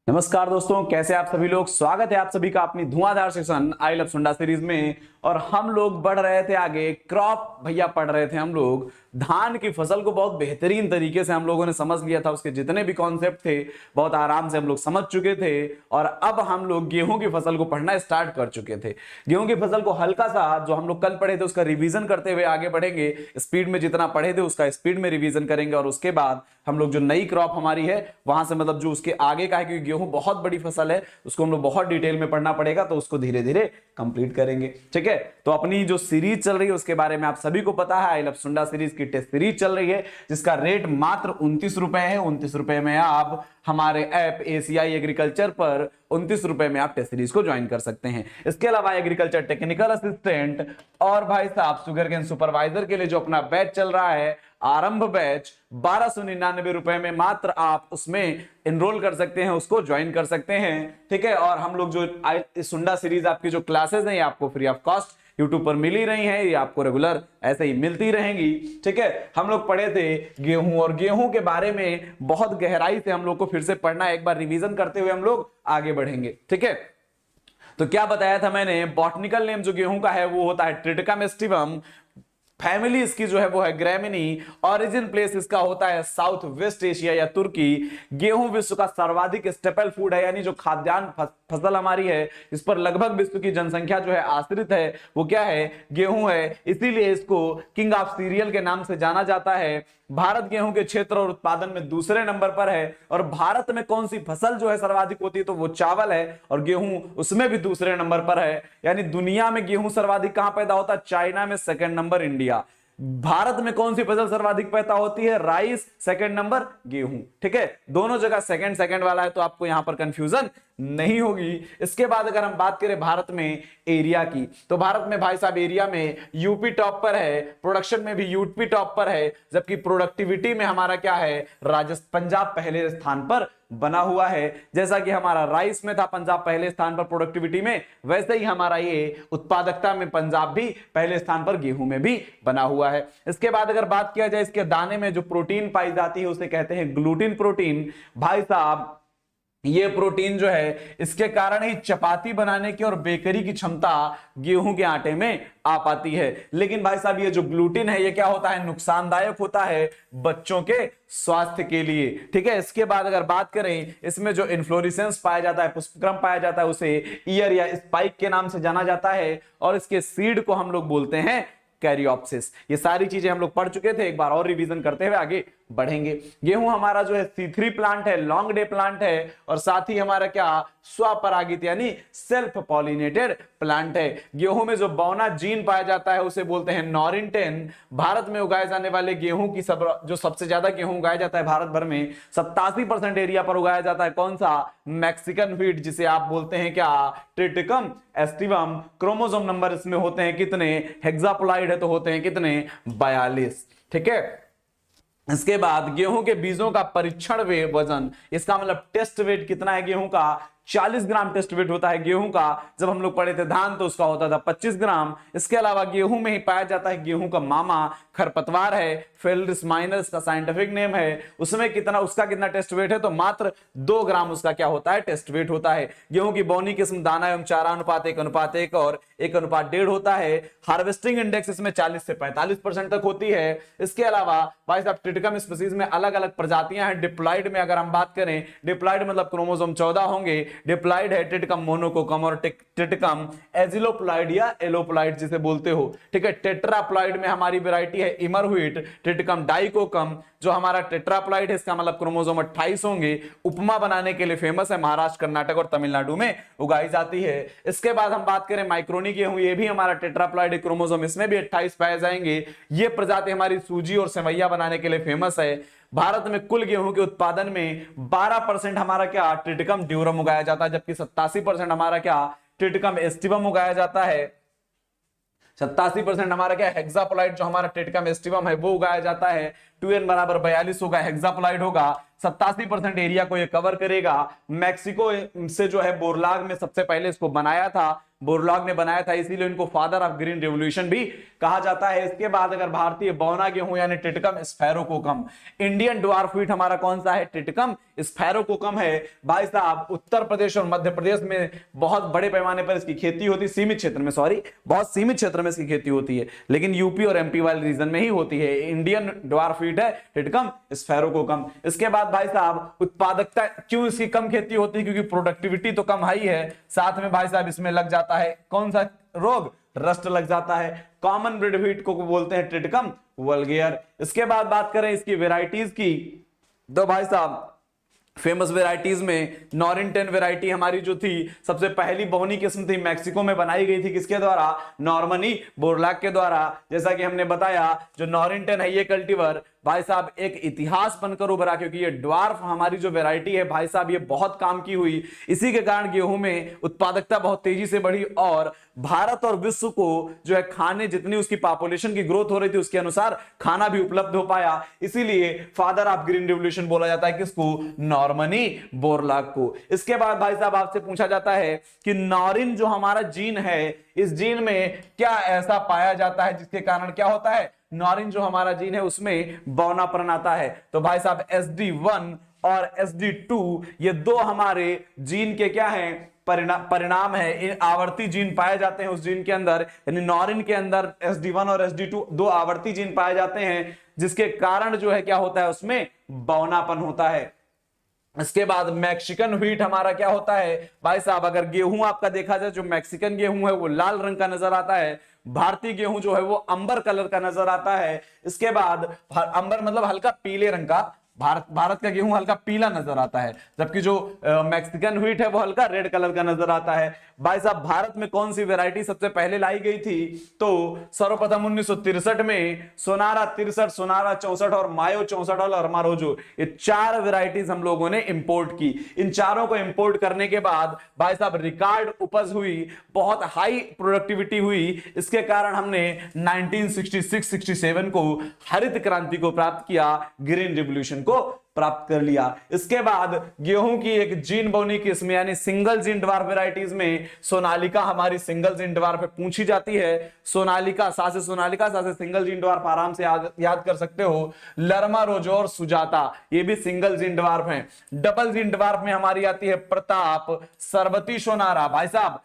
नमस्कार दोस्तों, कैसे आप सभी लोग। स्वागत है आप सभी का अपनी धुआंधार सेशन आई लव सुंडा सीरीज में। और हम लोग बढ़ रहे थे आगे, क्रॉप भैया पढ़ रहे थे हम लोग। धान की फसल को बहुत बेहतरीन तरीके से हम लोगों ने समझ लिया था, उसके जितने भी कॉन्सेप्ट थे बहुत आराम से हम लोग समझ चुके थे। और अब हम लोग गेहूं की फसल को पढ़ना स्टार्ट कर चुके थे। गेहूं की फसल को हल्का सा जो हम लोग कल पढ़े थे उसका रिवीजन करते हुए आगे बढ़ेंगे। स्पीड में जितना पढ़े थे उसका स्पीड में रिवीजन करेंगे और उसके बाद हम लोग जो नई क्रॉप हमारी है वहां से मतलब जो उसके आगे का है, क्योंकि गेहूं बहुत बड़ी फसल है उसको हम लोग बहुत डिटेल में पढ़ना पड़ेगा, तो उसको धीरे धीरे कंप्लीट करेंगे। ठीक है, तो अपनी जो सीरीज चल रही है उसके बारे में आप सभी को पता है। आई लव सुंडा सीरीज की टेस्ट सीरीज चल रही है जिसका रेट मात्र 29 रुपए है। 29 रुपए में आप हमारे ऐप एसीआई एग्रीकल्चर पर 29 रुपए में आप टेस्ट सीरीज को ज्वाइन कर सकते हैं। इसके अलावा एग्रीकल्चर टेक्निकल असिस्टेंट और भाई साहब शुगर केन सुपरवाइजर के लिए जो अपना बैच चल रहा है आरंभ बैच, 1299 रुपए में मात्र आप उसमें एनरोल कर सकते हैं, उसको ज्वाइन कर सकते हैं। ठीक है, और हम लोग जो सुंडा सीरीज आपकी जो क्लासेस हैं ये आपको फ्री ऑफ कॉस्ट यूट्यूब पर मिल ही रही हैं, ये आपको रेगुलर ऐसे ही मिलती रहेंगी। ठीक है, हम लोग पढ़े थे गेहूं और गेहूं के बारे में बहुत गहराई से हम लोग को फिर से पढ़ना है। एक बार रिवीजन करते हुए हम लोग आगे बढ़ेंगे। ठीक है, तो क्या बताया था मैंने, बॉटनिकल नेम जो गेहूं का है वो होता है ट्रिटिकम एस्टिवम। फैमिली इसकी जो है वो है ग्रेमिनी। ओरिजिन प्लेस इसका होता है साउथ वेस्ट एशिया या तुर्की। गेहूं विश्व का सर्वाधिक स्टेपल फूड है, यानी जो खाद्यान्न फसल हमारी है इस पर लगभग विश्व की जनसंख्या जो है आश्रित है वो क्या है, गेहूं है। इसीलिए इसको किंग ऑफ सीरियल के नाम से जाना जाता है। भारत गेहूं के क्षेत्र और उत्पादन में दूसरे नंबर पर है। और भारत में कौन सी फसल जो है सर्वाधिक होती है तो वो चावल है, और गेहूं उसमें भी दूसरे नंबर पर है। यानी दुनिया में गेहूं सर्वाधिक कहां पैदा होता है, चाइना में सेकंड नंबर इंडिया। भारत में कौन सी फसल सर्वाधिक पैदा होती है, राइस, सेकंड नंबर गेहूं। ठीक है, दोनों जगह सेकंड सेकंड वाला है तो आपको यहां पर कंफ्यूजन नहीं होगी। इसके बाद अगर हम बात करें भारत में एरिया की, तो भारत में भाई साहब एरिया में यूपी टॉप पर है, प्रोडक्शन में भी यूपी टॉप पर है, जबकि प्रोडक्टिविटी में हमारा क्या है, राजस्थान पंजाब पहले स्थान पर बना हुआ है। जैसा कि हमारा राइस में था पंजाब पहले स्थान पर प्रोडक्टिविटी में, वैसे ही हमारा ये उत्पादकता में पंजाब भी पहले स्थान पर गेहूं में भी बना हुआ है। इसके बाद अगर बात किया जाए इसके दाने में जो प्रोटीन पाई जाती है उसे कहते हैं ग्लूटिन प्रोटीन। भाई साहब ये प्रोटीन जो है इसके कारण ही चपाती बनाने की और बेकरी की क्षमता गेहूं के आटे में आ पाती है। लेकिन भाई साहब ये जो ग्लूटिन है ये क्या होता है, नुकसानदायक होता है बच्चों के स्वास्थ्य के लिए। ठीक है, इसके बाद अगर बात करें इसमें जो इन्फ्लोरेसेंस पाया जाता है, पुष्पक्रम पाया जाता है, उसे ईयर या स्पाइक के नाम से जाना जाता है। और इसके सीड को हम लोग बोलते हैं कैरियोप्सिस। ये सारी चीजें हम लोग पढ़ चुके थे, एक बार और रिवीजन करते हुए आगे बढ़ेंगे। गेहूं हमारा जो है C3 प्लांट है, लॉन्ग डे प्लांट है, और साथ ही हमारा क्या, स्वपरागित यानी सेल्फ पॉलिनेटेड प्लांट है। गेहूं में जो बौना जीन पाया जाता है उसे बोलते हैं नॉरिंटेन। भारत में उगाए जाने वाले गेहूं की जो सबसे ज्यादा गेहूं उगाया जाता है भारत भर में 87% एरिया पर उगाया जाता है, कौन सा, मैक्सिकन व्हीट, जिसे आप बोलते हैं क्या, ट्रिटिकम एस्टिवम। क्रोमोसोम नंबर इसमें होते हैं कितने, हेक्साप्लॉइड है तो होते हैं कितने, 42। ठीक है, इसके बाद गेहूं के बीजों का परीक्षण वजन, इसका मतलब टेस्ट वेट कितना है गेहूं का, 40 ग्राम टेस्ट वेट होता है गेहूं का। जब हम लोग पढ़े थे धान तो उसका होता था 25 ग्राम। इसके अलावा गेहूं में ही पाया जाता है गेहूं का मामा खरपतवार है, फेल्ड्रिस माइनस का साइंटिफिक नेम है, उसमें कितना, उसका कितना टेस्ट वेट है तो मात्र 2 ग्राम उसका क्या होता है, टेस्ट वेट होता है। गेहूं की बौनी किस्म दाना एवं चारा अनुपात 1:1 और 1:1.5 होता है। हार्वेस्टिंग इंडेक्स इसमें 40 से 45% तक होती है। इसके अलावा भाई साहब ट्रिटिकम स्पीसीज में अलग अलग प्रजातियां हैं। डिप्लॉइड में अगर हम बात करें, डिप्लॉइड मतलब क्रोमोसोम 14 होंगे। डिप्लॉइड है ट्रिटिकम मोनोकोकम और ट्रिटिकम एजिलोप्लॉइड या एलोप्लॉइड जिसे बोलते हो। ठीक है, टेट्राप्लॉइड में हमारी वैरायटी है इमरव्हीट, ट्रिटिकम डाइकोकम। जो हमारा टेट्राप्लॉइड है इसका मतलब क्रोमोसोम 28 होंगे। उपमा बनाने के लिए फेमस है, महाराष्ट्र, कर्नाटक और तमिलनाडु में उगाई जाती है। इसके बाद हम बात करें माइक्रोनी गेहूं, ये भी हमारा टेट्राप्लॉइड क्रोमोसोम, इसमें भी 28 पाए जाएंगे। ये प्रजाति हमारी सूजी और सेवैया बनाने के लिए फेमस है। भारत में कुल गेहूं के उत्पादन में 12% हमारा क्या, ट्रिटिकम ड्यूरम उगाया जाता है, जबकि 87% हमारा क्या, ट्रिटिकम एस्टिवम उगाया जाता है। 87% हमारा क्या, हेक्साप्लॉइड जो हमारा ट्रिटिकम एस्टिवम है वो उगाया जाता है। 2n बराबर 42 होगा, हेक्साप्लॉइड होगा। 87% एरिया को ये कवर करेगा। मैक्सिको से जो है बोरलाग में सबसे पहले इसको बनाया था बोरलॉग ने बनाया था, इसीलिए इनको फादर ऑफ ग्रीन रेवोल्यूशन भी कहा जाता है। इसके बाद अगर भारतीय बौना गेहूं यानी टिटकम स्फेरोकोकम, इंडियन ड्वार्फ व्हीट हमारा कौन सा है? टिटकम स्फेरोकोकम है भाई साहब। उत्तर प्रदेश और मध्य प्रदेश में बहुत बड़े पैमाने पर इसकी खेती होती है, सीमित क्षेत्र में, सॉरी बहुत सीमित क्षेत्र में इसकी खेती होती है, लेकिन यूपी और एमपी वाले रीजन में ही होती है। इंडियन ड्वार्फ व्हीट है टिटकम स्फेरोकोकम। इसके बाद भाई साहब उत्पादकता, क्यों इसकी कम खेती होती है? क्योंकि प्रोडक्टिविटी तो कम हाई है, साथ में भाई साहब इसमें लग जाता है कौन सा रोग? रस्ट लग जाता है। कॉमन ब्रीड व्हीट को बोलते हैं टिटकम वल्गेयर। इसके बाद बात करें इसकी वेराइटीज की, तो भाई साहब फेमस वेराइटीज में नॉरिंटन वेराइटी हमारी जो थी, सबसे पहली बोनी किस्म थी, मैक्सिको में बनाई गई थी, किसके द्वारा? नॉर्मनी बोरलॉग के द्वारा। जैसा कि हमने बताया जो नॉरिंटन है ये कल्टीवर भाई साहब एक इतिहास बनकर उभरा, क्योंकि ये ड्वार्फ हमारी जो वैरायटी है भाई साहब ये बहुत काम की हुई। इसी के कारण गेहूं में उत्पादकता बहुत तेजी से बढ़ी और भारत और विश्व को जो है खाने, जितनी उसकी पॉपुलेशन की ग्रोथ हो रही थी उसके अनुसार खाना भी उपलब्ध हो पाया। इसीलिए फादर ऑफ ग्रीन रिवोल्यूशन बोला जाता है किसको? नॉर्मनी बोरलॉग को। इसके बाद भाई साहब आपसे पूछा जाता है कि नॉरिन जो हमारा जीन है, इस जीन में क्या ऐसा पाया जाता है जिसके कारण क्या होता है? नॉरिन जो हमारा जीन है उसमें बौनापन आता है। तो भाई साहब SD1 और SD2 ये दो हमारे जीन के क्या हैं? परिणाम है। आवर्ती जीन पाए जाते हैं उस जीन के अंदर, यानी नॉरिन के अंदर SD1 और SD2 दो आवर्ती जीन पाए जाते हैं, जिसके कारण जो है क्या होता है? उसमें बौनापन होता है। इसके बाद मैक्सिकन व्हीट हमारा क्या होता है भाई साहब? अगर गेहूं आपका देखा जाए, जो मैक्सिकन गेहूं है वो लाल रंग का नजर आता है, भारतीय गेहूं जो है वो अंबर कलर का नजर आता है। इसके बाद अंबर मतलब हल्का पीले रंग का, भारत का गेहूं हल्का पीला नजर आता है, जबकि जो मैक्सिकन व्हीट है वो हल्का रेड कलर का नजर आता है। भाई साहब भारत में कौन सी वैरायटी सबसे पहले लाई गई थी? तो सर्वप्रथम 1963 में सोनारा 63, सोनारा 64 और मायो 64 और अरमारोजो, ये चार वैरायटीज हम लोगों ने इंपोर्ट की। इन चारों को इंपोर्ट करने के बाद भाई साहब रिकॉर्ड उपज हुई, बहुत हाई प्रोडक्टिविटी हुई। इसके कारण हमने 1966-67 को हरित क्रांति को प्राप्त किया, ग्रीन रिवोल्यूशन को प्राप्त कर लिया। इसके बाद गेहूं की एक जीन बोनी किस्म यानी सिंगल जीन ड्वार्फ वैरायटीज में सोनालिका हमारी सिंगल जीन ड्वार्फ पूछी जाती है। सोनालिका, सासे सोनालिका, सासे सिंगल जीन ड्वार्फ आराम से याद कर सकते हो। लरमा रोजो और सुजाता ये भी सिंगल जीन ड्वार्फ हैं। डबल जीन ड्वार्फ में हमारी आती है प्रताप, सरबती, सोनारा। भाई साहब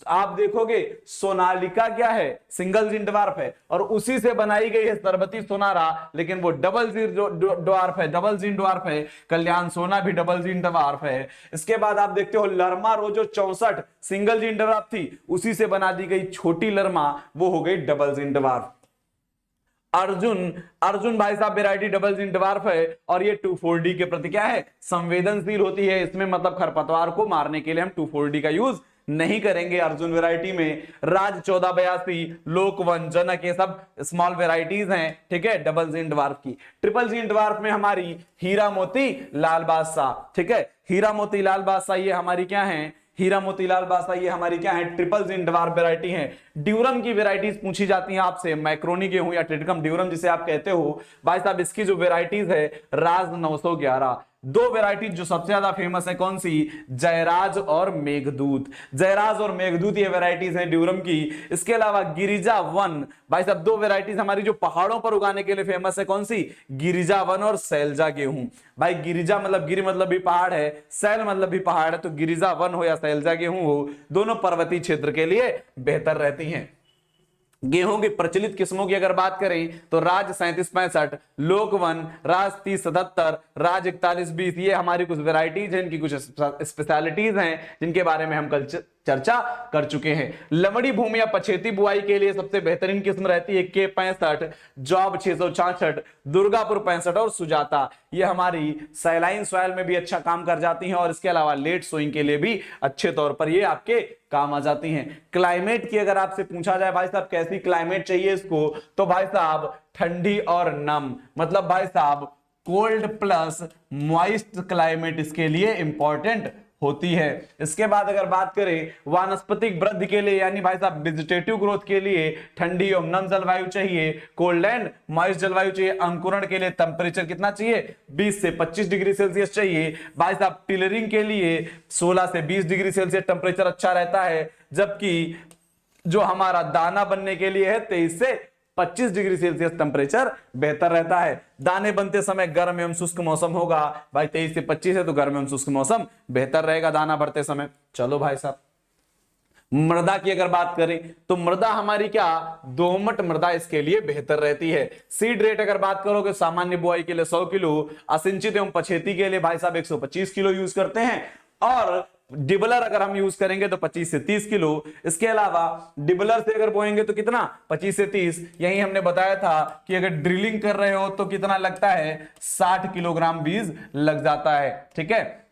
आप देखोगे सोनालिका क्या है? सिंगल जीन ड्वार्फ है और उसी से बनाई गई है सरबती सोनारा, लेकिन वो डबल जीन ड्वार्फ है, डबल जीन ड्वार्फ है। कल्याण सोना भी डबल जीन ड्वार्फ है। इसके बाद आप देखते हो लरमा रोजो 64 सिंगल जीन ड्वार्फ थी, उसी से बना दी गई छोटी लरमा, वो हो गई डबल जीन ड्वार्फ। अर्जुन भाई साहब वैरायटी डबल जीन ड्वार्फ है और ये 2,4-D के प्रति क्या है? संवेदनशील होती है। इसमें मतलब खरपतवार को मारने के लिए हम 2,4-D का यूज नहीं करेंगे। अर्जुन वैरायटी में राज 1482, लोकवन, जनक ये सब स्मॉल वैरायटीज हैं, ठीक है, डबल जीन ड्वार्फ की। ट्रिपल जीन ड्वार्फ में हमारी हीरा मोती लाल बादशाह, ठीक है, हीरा मोती लाल बादशाह ये हमारी क्या है? हीरा मोतीलाल बादशाह ये हमारी क्या है? ट्रिपल जीन ड्वार्फ वैरायटी है। ड्यूरम की वैरायटीज पूछी जाती हैं आपसे, मैक्रोनी गेहूं या टिटकम ड्यूरम जिसे आप कहते हो। भाई साहब इसकी जो वैरायटीज है राज 911। दो वैरायटी जो सबसे ज्यादा फेमस है कौन सी? जयराज और मेघदूत। जयराज और मेघदूत ये वैरायटीज हैं ड्यूरम की। इसके अलावा गिरिजा 1, भाई साहब दो वैरायटीज हमारी जो पहाड़ों पर उगाने के लिए फेमस है, कौन सी? गिरिजा 1 और सैलजा गेहूं। भाई गिरिजा मतलब गिरि मतलब भी पहाड़ है, सैल मतलब भी पहाड़ है, तो गिरिजा 1 हो या सैलजा गेहूं हो, दोनों पर्वतीय क्षेत्र के लिए बेहतर रहती हैं। गेहूं की प्रचलित किस्मों की अगर बात करें तो राज 3765, लोकवन, राज 3077, राज 4120 ये हमारी कुछ वैरायटीज हैं, इनकी कुछ स्पेशलिटीज हैं जिनके बारे में हम कल चर्चा कर चुके हैं। लमड़ी भूमि या पछेती बुआई के लिए सबसे बेहतरीन किस्म रहती है K65, जॉब 666, दुर्गापुर 65 और सुजाता। ये हमारी सैलाइन सॉइल में भी अच्छा काम कर जाती हैं और इसके अलावा लेट सोइंग के लिए भी अच्छे तौर पर ये आपके काम आ जाती हैं। क्लाइमेट की अगर आपसे पूछा जाए भाई साहब कैसी क्लाइमेट चाहिए इसको, तो भाई साहब ठंडी और नम, मतलब भाई साहब कोल्ड प्लस मॉइस्ट क्लाइमेट इसके लिए इंपॉर्टेंट होती है। इसके बाद अगर बात करें वानस्पतिक वृद्धि के लिए यानी भाई साहब वेजिटेटिव ग्रोथ के लिए ठंडी एवं नम जलवायु चाहिए, कोल्ड एंड मॉइस्ट जलवायु चाहिए। अंकुरण के लिए टेंपरेचर कितना चाहिए? 20 से 25 डिग्री सेल्सियस चाहिए। भाई साहब टिलरिंग के लिए 16 से 20 डिग्री सेल्सियस टेंपरेचर अच्छा रहता है, जबकि जो हमारा दाना बनने के लिए है 23 से 25 डिग्री सेल्सियस टेंपरेचर बेहतर रहता है। दाने बनते समय गर्म एवं शुष्क मौसम होगा, भाई 23 से 25 है तो गर्म एवं शुष्क मौसम बेहतर रहेगा दाना भरते समय। चलो भाई साहब, मृदा की अगर बात करें तो मृदा हमारी क्या, दोमट मृदा इसके लिए बेहतर रहती है। सीड रेट अगर बात करोगे सामान्य बुआई के लिए 100 किलो, असिंचित एवं पछेती के लिए भाई साहब 125 किलो यूज करते हैं, और डिबलर अगर हम यूज करेंगे तो 25 से 30 किलो। इसके अलावा डिबलर से अगर बोएंगे तो कितना, 25 से 30। यही हमने बताया था कि अगर ड्रिलिंग कर रहे हो तो कितना लगता है, 60 किलोग्राम बीज लग जाता है। ठीक है,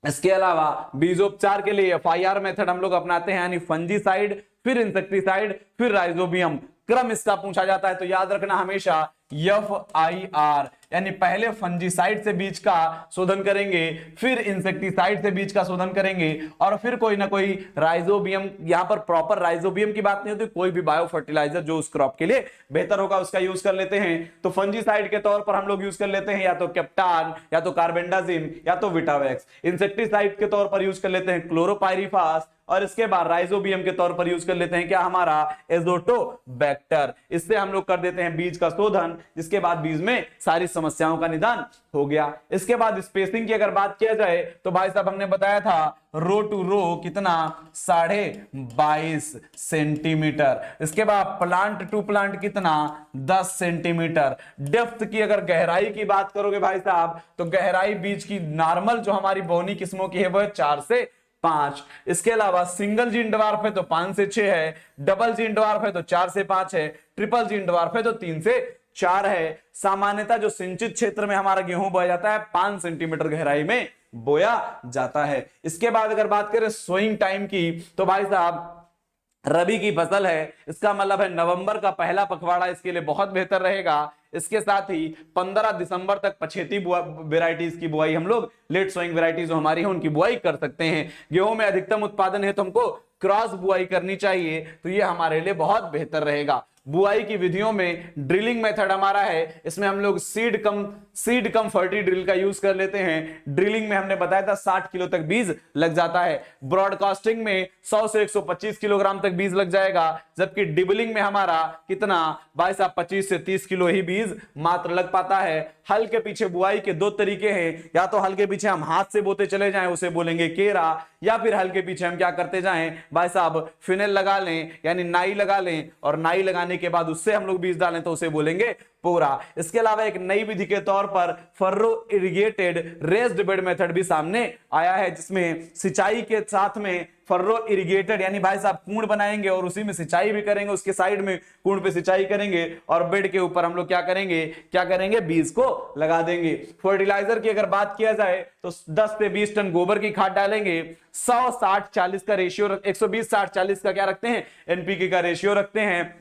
इसके अलावा बीजोपचार के लिए FIR मेथड हम लोग अपनाते हैं, यानी फंजीसाइड, फिर इंसेक्टिसाइड, फिर राइजोबियम। क्रम इसका पूछा जाता है तो याद रखना हमेशा FIR, यानी पहले फंजीसाइड से बीज का शोधन करेंगे, फिर इंसेक्टिसाइड से बीज का शोधन करेंगे, और फिर कोई ना कोई राइजोबियम। यहां पर प्रॉपर राइजोबियम की बात नहीं होती, कोई भी बायो फर्टिलाइजर जो उस क्रॉप के लिए बेहतर होगा उसका यूज कर लेते हैं। तो फंजीसाइड के तौर पर हम लोग यूज कर लेते हैं या तो कैप्टान, या तो कार्बेंडाजिम, या तो विटावेक्स। इंसेक्टिसाइड के तौर पर यूज कर लेते हैं क्लोरोपाइरिफास, और इसके बाद राइजोबियम के तौर पर यूज कर लेते हैं क्या, हमारा एजोटोबैक्टर। इससे हम लोग कर देते हैं बीज का शोधन, जिसके बाद बीज में सारी समस्याओं का निदान हो गया। इसके बाद स्पेसिंग की अगर बात किया जाए तो भाई साहब हमने बताया था रो टू रो कितना, 22.5 सेंटीमीटर। इसके बाद प्लांट टू प्लांट कितना, 10 सेंटीमीटर। डेप्थ की अगर गहराई की बात करोगे भाई साहब तो गहराई बीज की नॉर्मल जो हमारी बोनी किस्मों की है वो 4 से 5। इसके अलावा सिंगल जीन ड्वार्फ है तो 5 से 6 है, डबल जीन ड्वार्फ है तो 4 से 5 है, ट्रिपल जीन ड्वार्फ है तो 3 से 4 है। सामान्यतः जो सिंचित क्षेत्र में हमारा गेहूं बोया जाता है 5 सेंटीमीटर गहराई में बोया जाता है। इसके बाद अगर बात करें सोइंग टाइम की तो भाई साहब रबी की फसल है, इसका मतलब है नवंबर का पहला पखवाड़ा इसके लिए बहुत बेहतर रहेगा। इसके साथ ही 15 दिसंबर तक पछेती वेराइटीज की बुआई हम लोग, लेट सोइंग वेराइटीज जो हमारी है उनकी बुआई कर सकते हैं। गेहूं में अधिकतम उत्पादन है तो हमको क्रॉस बुआई करनी चाहिए, तो ये हमारे लिए बहुत बेहतर रहेगा। बुआई की विधियों में ड्रिलिंग मेथड हमारा है, इसमें हम लोग सीड कम फर्टी ड्रिल का यूज कर लेते हैं। ड्रिलिंग में हमने बताया था 60 किलो तक बीज लग जाता है। ब्रॉडकास्टिंग में 100 से 125 किलोग्राम तक बीज लग जाएगा, जबकि डिबलिंग में हमारा कितना भाई साहब 25 से 30 किलो ही बीज मात्र लग पाता है। हल के पीछे बुआई के दो तरीके हैं, या तो हल के पीछे हम हाथ से बोते चले जाएं उसे बोलेंगे केरा, या फिर हल के पीछे हम क्या करते जाएं भाई साहब फिनेल लगा लें यानी नाई लगा लें, और नाई लगाने के बाद उससे हम लोग बीज डालें तो उसे बोलेंगे पोरा। इसके अलावा एक नई विधि के तौर पर furrow irrigated raised bed method भी सामने आया है, जिसमें सिंचाई के साथ में फर्रो इरिगेटेड यानी भाई साहब कुंड बनाएंगे और उसी में सिंचाई भी करेंगे, उसके साइड में कुंड पे सिंचाई करेंगे और बेड के ऊपर हम लोग क्या करेंगे बीज को लगा देंगे। फर्टिलाइजर की अगर बात किया जाए तो 10 से 20 टन गोबर की खाद डालेंगे। 100-60-40 का रेशियो, 120-60-40 का क्या रखते हैं, एनपीके का रेशियो रखते हैं,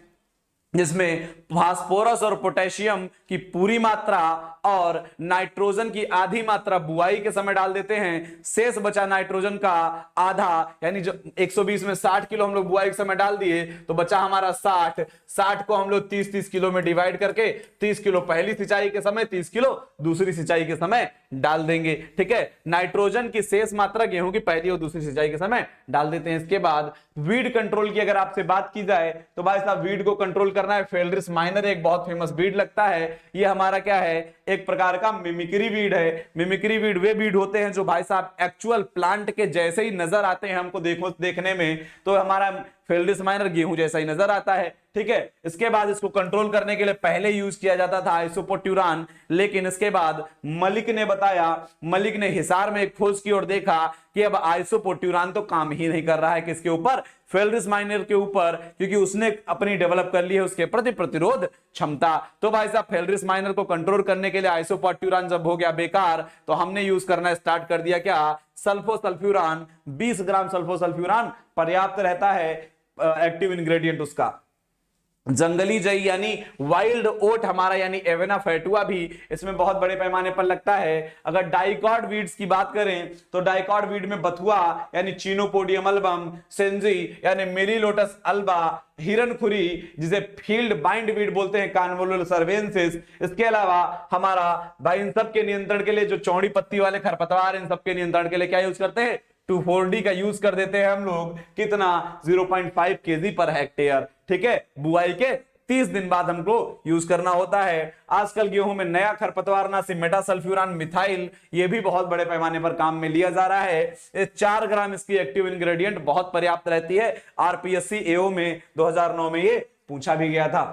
जिसमें फास्फोरस और पोटेशियम की पूरी मात्रा और नाइट्रोजन की आधी मात्रा बुआई के समय डाल देते हैं। शेष बचा नाइट्रोजन का आधा, यानी जो 120 में 60 किलो हम लोग बुआई के समय डाल दिए तो बचा हमारा 60 को हम लोग 30-30 किलो में डिवाइड करके 30 किलो पहली सिंचाई के समय, 30 किलो दूसरी सिंचाई के समय डाल देंगे। ठीक है, नाइट्रोजन की शेष मात्रा गेहूं की पहली और दूसरी सिंचाई के समय डाल देते हैं। इसके बाद वीड कंट्रोल की अगर आपसे बात की जाए तो भाई साहब वीड को कंट्रोल करना है। फेल्ड्रिस माइनर एक बहुत फेमस वीड लगता है, ये हमारा क्या है, एक प्रकार का मिमिक्री वीड है। मिमिक्री वीड वे वीड होते हैं जो भाई साहब एक्चुअल प्लांट के जैसे ही नजर आते हैं हमको देखने में, तो हमारा फेल्ड्रिस माइनर गेहूं जैसा ही नजर आता है। ठीक है, इसके बाद इसको कंट्रोल करने के लिए पहले यूज किया जाता था आइसोपोट्यूरान, लेकिन इसके बाद मलिक ने हिसार में एक खोज की और देखा कि अब आइसोपोट्यूरान तो काम ही नहीं कर रहा है किसके ऊपर, फेल्ड्रिस माइनर के ऊपर, क्योंकि उसने अपनी डेवलप कर ली है उसके प्रति प्रतिरोध क्षमता। तो भाई साहब फेल्ड्रिस माइनर को कंट्रोल करने के लिए आइसोपोट्यूरान जब हो गया बेकार तो हमने यूज करना स्टार्ट कर दिया क्या, सल्फोसल्फ्यूरान। 20 ग्राम सल्फोसल्फ्यूरान पर्याप्त रहता है एक्टिव इंग्रेडिएंट उसका। जंगली जई यानी वाइल्ड ओट हमारा यानी एवेना फेटुआ भी इसमें बहुत बड़े पैमाने पर लगता है। अगर डाइकॉट वीड्स की बात करें तो डाइकॉट वीड में बथुआ यानी चिनोपोडियम अल्बम, सेंजी यानी मेलिलोटस अल्बा, हिरनखुरी जिसे फील्ड बाइंड वीड बोलते हैं, कॉन्वोल्यूलर सर्वेंसिस। इसके अलावा हमारा भाई इन सब के नियंत्रण के लिए जो चौड़ी पत्ती वाले खरपतवार, इन सब के नियंत्रण के लिए क्या यूज करते हैं, 2,4-D का यूज कर देते हैं हम लोग। कितना, 0.5 kg पर हेक्टेयर। ठीक है, बुआई के 30 दिन बाद हमको यूज करना होता है। आजकल गेहूं में नया खरपतवारनाशी मेटासल्फ्यूरान मिथाइल, ये भी बहुत बड़े पैमाने पर काम में लिया जा रहा है। 4 ग्राम इसकी एक्टिव इंग्रेडिएंट बहुत पर्याप्त रहती है। आरपीएससी एओ में 2009 में ये पूछा भी गया था।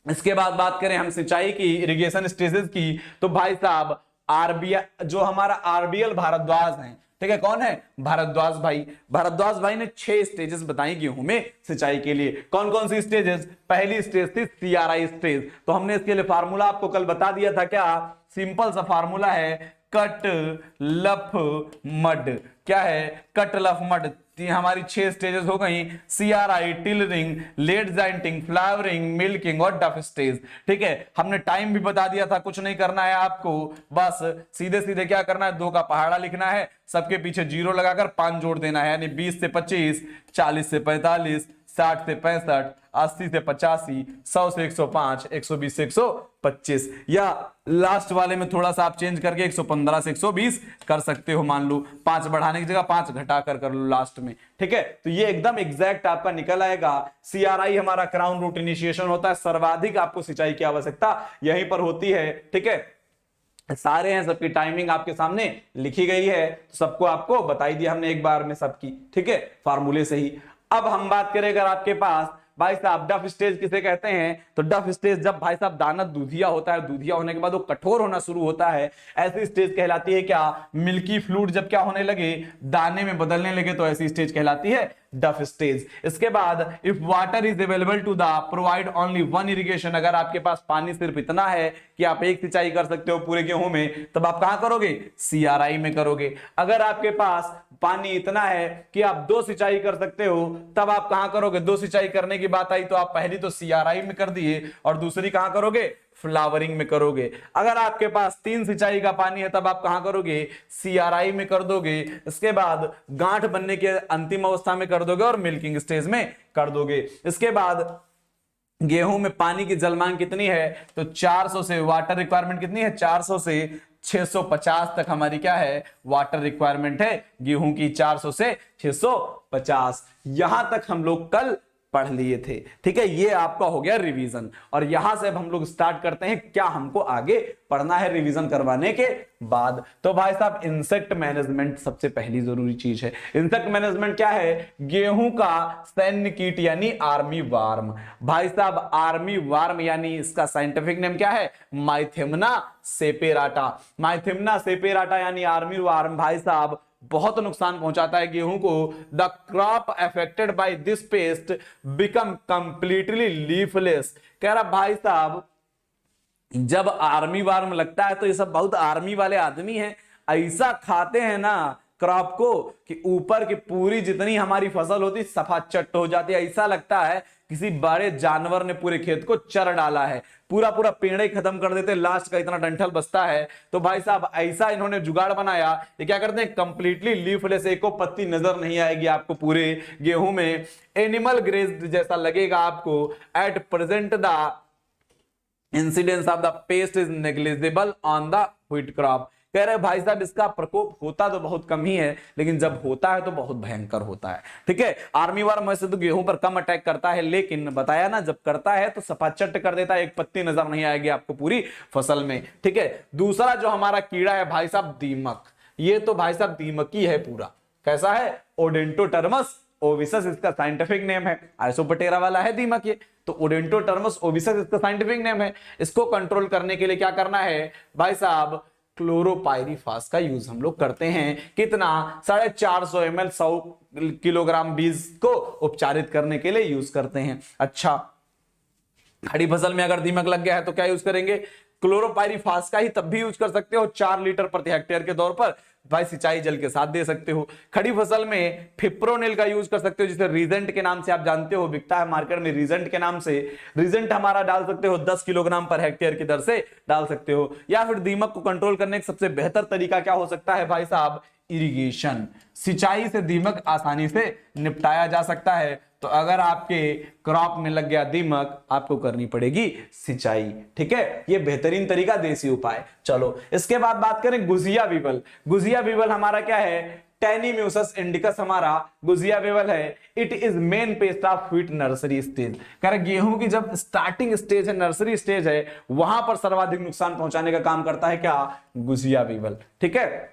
इसके बाद बात करें हम सिंचाई की, इरिगेशन स्टेजेस की, तो भाई साहब आरबीएल जो हमारा आरबीएल भारद्वाज हैं, ठीक है, कौन है, भारद्वाज भाई। भारद्वाज भाई ने 6 स्टेजेस बताई गेहूं में सिंचाई के लिए। कौन कौन सी स्टेजेस, पहली स्टेज थी सीआरआई स्टेज, तो हमने इसके लिए फार्मूला आपको कल बता दिया था। क्या, सिंपल सा फार्मूला है, कट लफ मड। क्या है, कट लफ मड। हमारी 6 स्टेजेस हो गई, CRI, tillering, late jointing, flowering, milking और डफ स्टेज। ठीक है, हमने टाइम भी बता दिया था, कुछ नहीं करना है आपको, बस सीधे सीधे क्या करना है, 2 का पहाड़ा लिखना है, सबके पीछे 0 लगाकर 5 जोड़ देना है, यानी 20 से 25, 40 से 45, 60 से 65, 80 से 85, 100 से 105, 120 से 125, या लास्ट वाले में थोड़ा सा आप चेंज करके 115 से 120 कर सकते हो। मान लो 5 बढ़ाने की जगह 5 घटाकर कर लो लास्ट में। ठीक है, तो ये एकदम एग्जैक्ट आपका निकल आएगा। सीआरआई हमारा क्राउन रूट इनिशिएशन होता है, सर्वाधिक आपको सिंचाई की आवश्यकता यहीं पर होती है। ठीक है, सारे हैं, सबकी टाइमिंग आपके सामने लिखी गई है, तो सबको आपको बताई दिया हमने एक बार में सबकी। ठीक है, फार्मूले से ही। अब हम बात करें अगर आपके पास भाई साहब डफ स्टेज किसे कहते हैं, तो डफ स्टेज जब भाई साहब दाना दूधिया होता है, दूधिया होने के बाद वो कठोर होना शुरू होता है, ऐसी स्टेज कहलाती है क्या, मिल्की फ्लूइड जब क्या होने लगे, दाने में बदलने लगे, तो ऐसी स्टेज कहलाती है डफ स्टेज। इसके बाद if water is available to the provide only 1 irrigation, अगर आपके पास पानी सिर्फ इतना है कि आप एक सिंचाई कर सकते हो पूरे गेहूं में, तब आप कहां करोगे, सीआरआई में करोगे। अगर आपके पास पानी इतना है कि आप 2 सिंचाई कर सकते हो, तब आप कहां करोगे, 2 सिंचाई करने की बात आई तो आप पहली तो सीआरआई में कर दिए और दूसरी कहां करोगे, फ्लावरिंग में करोगे। अगर आपके पास 3 सिंचाई का पानी है तब आप कहां करोगे, सीआरआई में कर दोगे। इसके बाद गांठ बनने के अंतिम अवस्था में कर दोगे और मिल्किंग स्टेज में कर दोगे। इसके बाद गेहूं में पानी की जलमांग कितनी है, तो 400 से, वाटर रिक्वायरमेंट कितनी है, 400 से 650 तक हमारी क्या है, वाटर रिक्वायरमेंट है गेहूं की, 400 से 650। यहां तक हम लोग कल पढ़ लिए थे। ठीक है, ये आपका हो गया रिवीजन, और यहां से अब हम लोग स्टार्ट करते हैं क्या हमको आगे पढ़ना है रिवीजन करवाने के बाद। तो भाई साहब इंसेक्ट मैनेजमेंट सबसे पहली जरूरी चीज है। इंसेक्ट मैनेजमेंट क्या है, गेहूं का सैन्य कीट यानी आर्मी वार्म। भाई साहब आर्मी वार्म यानी इसका साइंटिफिक नेम क्या है, माइथेमना सेपेराटा। माइथेमना सेपेराटा यानी आर्मी वार्म भाई साहब बहुत नुकसान पहुंचाता है गेहूं को। The crop affected by this paste become completely leafless. कह रहा भाई साहब जब आर्मी वार्म लगता है तो ये सब बहुत आर्मी वाले आदमी हैं, ऐसा खाते हैं ना क्रॉप को कि ऊपर की पूरी जितनी हमारी फसल होती सफा चट हो जाती है। ऐसा लगता है किसी बड़े जानवर ने पूरे खेत को चर डाला है, पूरा पूरा पेड़ खत्म कर देते, लास्ट का इतना डंठल बचता है। तो भाई साहब ऐसा इन्होंने जुगाड़ बनाया, ये क्या करते हैं, कंप्लीटली लीफलेस, एको पत्ती नजर नहीं आएगी आपको पूरे गेहूं में, एनिमल ग्रेज जैसा लगेगा आपको। At present the incidence of the paste is negligible on the wheat crop. कह रहे भाई साहब इसका प्रकोप होता तो बहुत कम ही है, लेकिन जब होता है तो बहुत भयंकर होता है। ठीक है, आर्मी वार्म वैसे तो गेहूं पर कम अटैक करता है, लेकिन बताया ना जब करता है तो सपाचट कर देता है, एक पत्ती नजर नहीं आएगी आपको पूरी फसल में। ठीक है, दूसरा जो हमारा कीड़ा है भाई साहब दीमक। ये तो भाई साहब दीमक ही है पूरा। कैसा है, ओडेंटोटर्मस ओविसस इसका साइंटिफिक नेम है, आइसोपटेरा वाला है दीमक ये, तो ओडेंटोटर्मस ओविसस इसका साइंटिफिक नेम है। इसको कंट्रोल करने के लिए क्या करना है भाई साहब, क्लोरोपाइरीफास का यूज हम लोग करते हैं। कितना, 450 ml 100 किलोग्राम बीज को उपचारित करने के लिए यूज करते हैं। अच्छा, खड़ी फसल में अगर दीमक लग गया है तो क्या यूज करेंगे, क्लोरोपाइरीफास का ही तब भी यूज कर सकते हो 4 लीटर प्रति हेक्टेयर के तौर पर भाई सिंचाई जल के साथ दे सकते हो। खड़ी फसल में फिप्रोनिल का यूज कर सकते हो, जिसे रीजेंट के नाम से आप जानते हो, बिकता है मार्केट में रीजेंट के नाम से। रीजेंट हमारा डाल सकते हो 10 किलोग्राम पर हेक्टेयर की दर से डाल सकते हो। या फिर दीमक को कंट्रोल करने का सबसे बेहतर तरीका क्या हो सकता है भाई साहब, इरिगेशन। सिंचाई से दीमक आसानी से निपटाया जा सकता है। तो अगर आपके क्रॉप में लग गया दीमक, आपको करनी पड़ेगी सिंचाई। ठीक है, ये बेहतरीन तरीका, देसी उपाय। चलो इसके बाद बात करें गुजिया बीवल। गुजिया बीवल हमारा क्या है, टेनीम्यूसस इंडिकस हमारा गुजिया बीवल है। It is main paste of wheat nursery stage. कह गेहूं की जब स्टार्टिंग स्टेज है, नर्सरी स्टेज है, वहां पर सर्वाधिक नुकसान पहुंचाने का काम करता है क्या, गुजिया बीवल। ठीक है,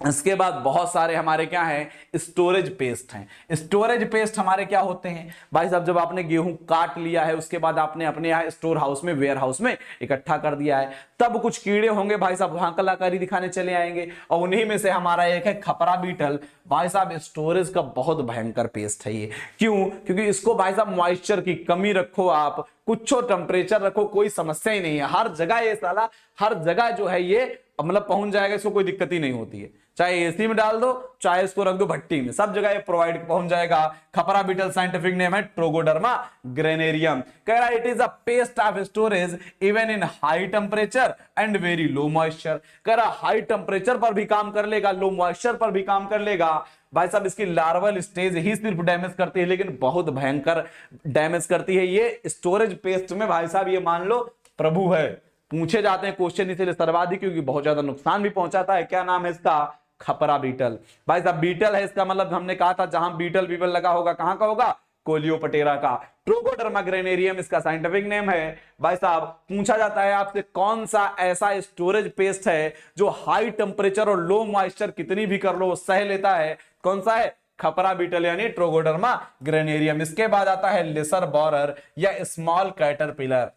इसके बाद बहुत सारे हमारे क्या हैं, स्टोरेज पेस्ट हैं। स्टोरेज पेस्ट हमारे क्या होते हैं भाई साहब, जब आपने गेहूं काट लिया है, उसके बाद आपने अपने यहाँ स्टोर हाउस में, वेयर हाउस में इकट्ठा कर दिया है, तब कुछ कीड़े होंगे भाई साहब, वहां कलाकारी दिखाने चले आएंगे, और उन्हीं में से हमारा एक है खपरा बीटल। भाई साहब स्टोरेज का बहुत भयंकर पेस्ट है ये। क्यों? क्योंकि इसको भाई साहब मॉइस्चर की कमी रखो, आप कुछ टेम्परेचर रखो, कोई समस्या ही नहीं है। हर जगह ये साला, हर जगह जो है ये मतलब पहुंच जाएगा, इसको कोई दिक्कत ही नहीं होती है। चाहे एसी में डाल दो, चाहे इसको रख दो भट्टी में, सब जगह ये प्रोवाइड पहुंच जाएगा। खपरा बीटल साइंटिफिक नेम है ट्रोगोडर्मा ग्रेनेरियम। कह रहा है it is a paste of storage even in high temperature and very low moisture. कह रहा हाई टेम्परेचर पर भी काम कर लेगा, लो मॉइस्चर पर भी काम कर लेगा। भाई साहब इसकी लार्वल स्टेज ही सिर्फ डैमेज करती है, लेकिन बहुत भयंकर डैमेज करती है ये स्टोरेज पेस्ट में। भाई साहब ये मान लो प्रभु है, पूछे जाते हैं क्वेश्चन इसलिए सर्वाधिक, क्योंकि बहुत ज्यादा नुकसान भी पहुंचाता है। क्या नाम है इसका, खपरा बीटल। भाई साहब बीटल है इसका मतलब, हमने कहा था जहां बीटल बीबल लगा होगा, कहां का होगा, कोलियोपटेरा का। ट्रोगोडर्मा ग्रेनेरियम इसका साइंटिफिक नेम है। भाई साहब पूछा जाता है आपसे कौन सा ऐसा स्टोरेज पेस्ट है जो हाई टेम्परेचर और लो मॉइस्चर कितनी भी कर लो सह लेता है, कौन सा है, खपरा बीटल यानी ट्रोगोडर्मा ग्रेनेरियम। इसके बाद आता है लेसर बोरर या स्मॉल कैटरपिलर।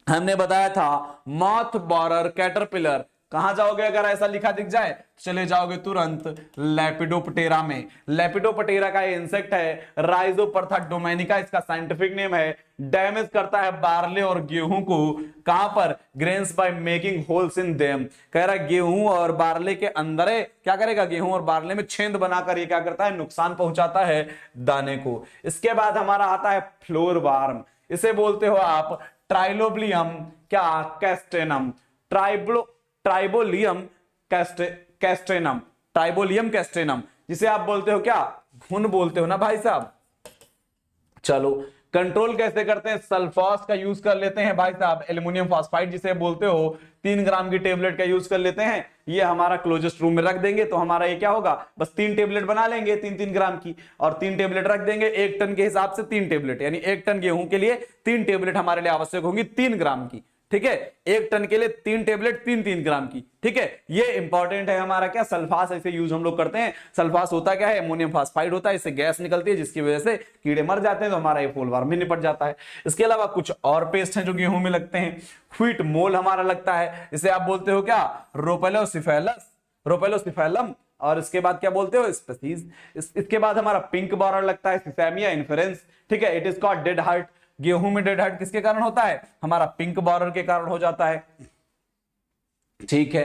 हमने बताया था मॉथ बोरर कैटरपिलर। कहां जाओगे अगर ऐसा लिखा दिख जाए, चले जाओगे तुरंत लेपिडोप्टेरा में। लेपिडोप्टेरा का इंसेक्ट है, राइजोपरथा डोमेनिका इसका साइंटिफिक नेम है। डैमेज करता है बार्ले और गेहूं को, कहां पर, grains by making holes in them. कह रहा है गेहूं और बार्ले के अंदर है, क्या करेगा, गेहूं और बार्ले में छेद बनाकर ये क्या करता है, नुकसान पहुंचाता है दाने को। इसके बाद हमारा आता है फ्लोर वार्म। इसे बोलते हो आप ट्राइलोबियम क्या, कैस्टेनम, ट्राइबोलियम कैस्टेनम, ट्राइबोलियम कैस्टेनम, जिसे आप बोलते हो क्या, घुन बोलते हो ना भाई साहब। चलो कंट्रोल कैसे करते हैं, सल्फास का यूज कर लेते हैं भाई साहब, एल्युमिनियम फॉस्फाइड जिसे बोलते हो, 3 ग्राम की टेबलेट का यूज कर लेते हैं। ये हमारा क्लोजेस्ट रूम में रख देंगे तो हमारा ये क्या होगा, बस 3 टेबलेट बना लेंगे 3-3 ग्राम की, और 3 टेबलेट रख देंगे 1 टन के हिसाब से 3 टेबलेट, यानी 1 टन गेहूं के लिए 3 टेबलेट हमारे लिए आवश्यक होंगी 3 ग्राम की। ठीक है, 1 टन के लिए 3 टेबलेट 3-3 ग्राम की। ठीक है, ये इंपॉर्टेंट है हमारा क्या, सल्फास ऐसे यूज हम लोग करते हैं। सल्फास होता क्या है, अमोनियम फॉस्फाइड होता है, इससे गैस निकलती है जिसकी वजह से कीड़े मर जाते हैं, तो हमारा ये फूल वार्म भी निपट जाता है। इसके अलावा कुछ और पेस्ट हैं जो गेहूं में लगते हैं। व्हीट मोल हमारा लगता है, इसे आप बोलते हो क्या, रोपेलोसिफेलम, और इसके बाद क्या बोलते हो, स्पीसीज। इसके बाद हमारा पिंक बॉरर लगता है, सिसैमिया इन्फेरेंस। ठीक है, it is called dead heart. गेहूं में डेड हार्ट किसके कारण होता है, हमारा पिंक बॉरर के कारण हो जाता है। ठीक है,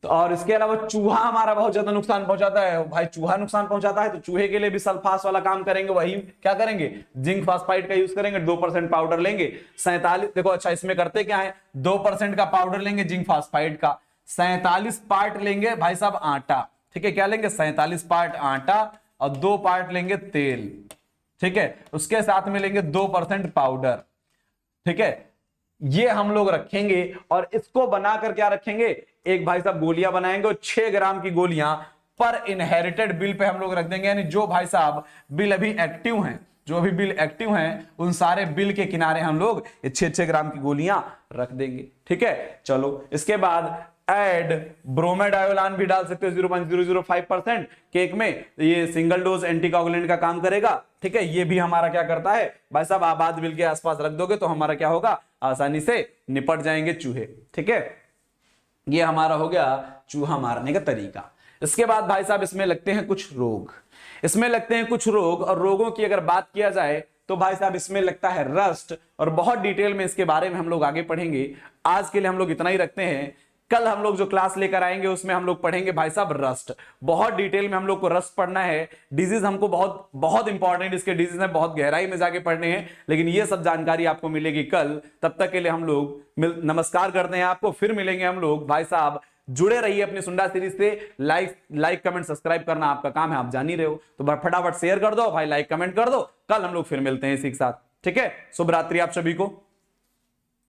तो और इसके अलावा चूहा हमारा बहुत ज्यादा नुकसान पहुंचाता है। भाई चूहा नुकसान पहुंचाता है तो चूहे के लिए भी सल्फास वाला काम करेंगे, वही क्या करेंगे, जिंक फास्फाइड का यूज करेंगे। 2% पाउडर लेंगे 47, देखो अच्छा इसमें करते क्या है, 2% का पाउडर लेंगे जिंक फास्फाइड का, 47 पार्ट लेंगे भाई साहब आटा। ठीक है, क्या लेंगे, 47 पार्ट आटा, और 2 पार्ट लेंगे तेल। ठीक है, उसके साथ में लेंगे 2% पाउडर। ठीक है, ये हम लोग रखेंगे, और इसको बनाकर क्या रखेंगे, एक भाई साहब गोलियां बनाएंगे, और 6 ग्राम की गोलियां पर इनहेरिटेड बिल पे हम लोग रख देंगे। यानी जो भाई साहब बिल अभी एक्टिव हैं, जो अभी बिल एक्टिव हैं, उन सारे बिल के किनारे हम लोग 6-6 ग्राम की गोलियां रख देंगे। ठीक है, चलो इसके बाद एड ब्रोमेडायोलान भी डाल सकते हो 0.005% केक में, ये सिंगल डोज एंटीकोगुलेंट का काम करेगा। ठीक है, ये भी हमारा क्या करता है भाई साहब, आबाद बिल के आसपास रख दोगे तो हमारा क्या होगा, आसानी से निपट जाएंगे चूहे। ठीक है, ये हमारा हो गया चूहा मारने का तरीका। इसके बाद भाई साहब इसमें लगते हैं कुछ रोग, इसमें लगते हैं कुछ रोग, और रोगों की अगर बात किया जाए तो भाई साहब इसमें लगता है रस्ट, और बहुत डिटेल में इसके बारे में हम लोग आगे पढ़ेंगे। आज के लिए हम लोग इतना ही रखते हैं। कल हम लोग जो क्लास लेकर आएंगे उसमें हम लोग पढ़ेंगे भाई साहब रस्ट। बहुत डिटेल में हम लोग को रस्ट पढ़ना है। डिजीज हमको बहुत बहुत इंपॉर्टेंट, इसके डिजीज में बहुत गहराई में जाके पढ़ने हैं, लेकिन ये सब जानकारी आपको मिलेगी कल। तब तक के लिए हम लोग नमस्कार करते हैं आपको, फिर मिलेंगे हम लोग भाई साहब। जुड़े रहिए अपनी सुंडा सीरीज से। लाइक कमेंट सब्सक्राइब करना आपका काम है, आप जान ही रहे हो, तो फटाफट शेयर कर दो भाई, लाइक कमेंट कर दो। कल हम लोग फिर मिलते हैं इसी के साथ, ठीक है। शुभ रात्रि आप सभी को।